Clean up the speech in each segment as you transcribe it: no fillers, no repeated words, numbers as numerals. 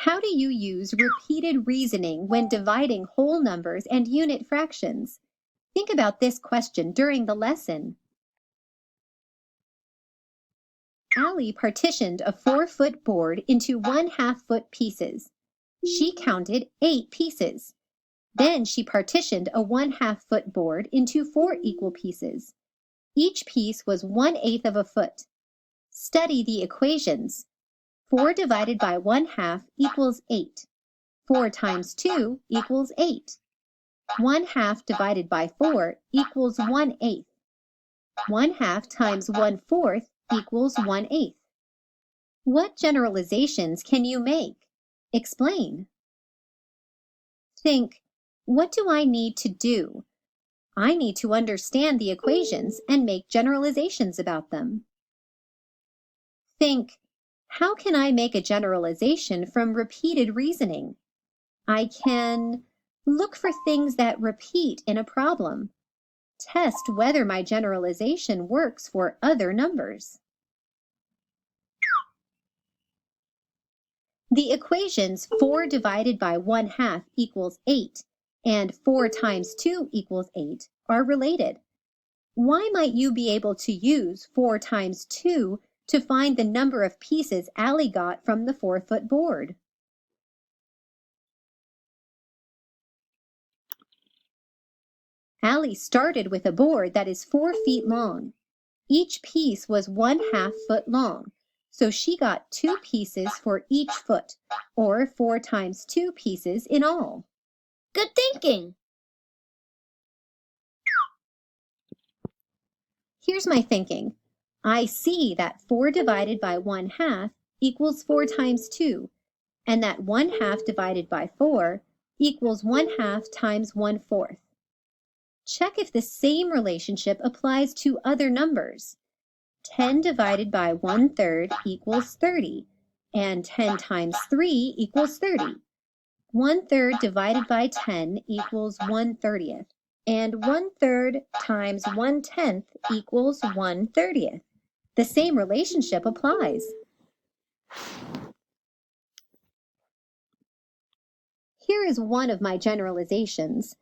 How do you use repeated reasoning when dividing whole numbers and unit fractions? Think about this question during the lesson. Allie partitioned a 4-foot board into 1/2-foot pieces. She counted 8 pieces. Then she partitioned a 1/2-foot board into 4 equal pieces. Each piece was 1/8 of a foot. Study the equations. 4 divided by 1/2 equals 8. 4 times 2 equals 8. 1/2 divided by 4 equals 1/8. 1/2 times 1/4 equals 1/8. What generalizations can you make? Explain. Think, what do I need to do? I need to understand the equations and make generalizations about them. Think, how can I make a generalization from repeated reasoning? I can look for things that repeat in a problem. Test whether my generalization works for other numbers. The equations 4 divided by 1/2 equals 8 and 4 times 2 equals 8 are related. Why might you be able to use 4 times 2 to find the number of pieces Allie got from the 4-foot board? Allie started with a board that is 4 feet long. Each piece was 1/2 foot long, so she got 2 pieces for each foot, or 4 times 2 pieces in all. Good thinking! Here's my thinking. I see that 4 divided by 1/2 equals 4 times 2, and that 1/2 divided by 4 equals 1/2 times 1/4. Check if the same relationship applies to other numbers. 10 divided by 1/3 equals 30, and 10 times 3 equals 30. 1/3 divided by 10 equals 1/30th, and 1/3 times 1/10 equals 1/30th. The same relationship applies. Here is one of my generalizations.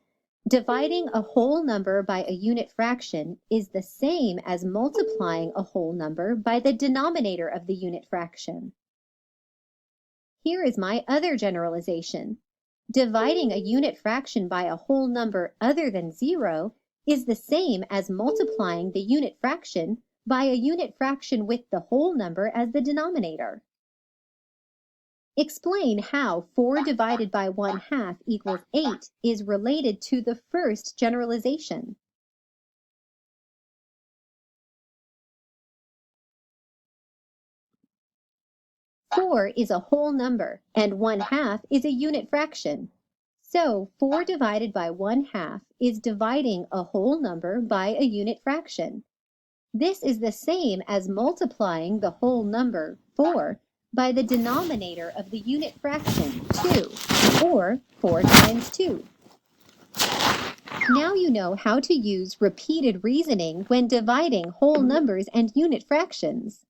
Dividing a whole number by a unit fraction is the same as multiplying a whole number by the denominator of the unit fraction. Here is my other generalization. Dividing a unit fraction by a whole number other than 0 is the same as multiplying the unit fraction by a unit fraction with the whole number as the denominator. Explain how 4 divided by 1/2 equals 8 is related to the first generalization. Four is a whole number, and 1/2 is a unit fraction. So 4 divided by 1/2 is dividing a whole number by a unit fraction. This is the same as multiplying the whole number 4 by the denominator of the unit fraction 2, or 4 times 2. Now you know how to use repeated reasoning when dividing whole numbers and unit fractions.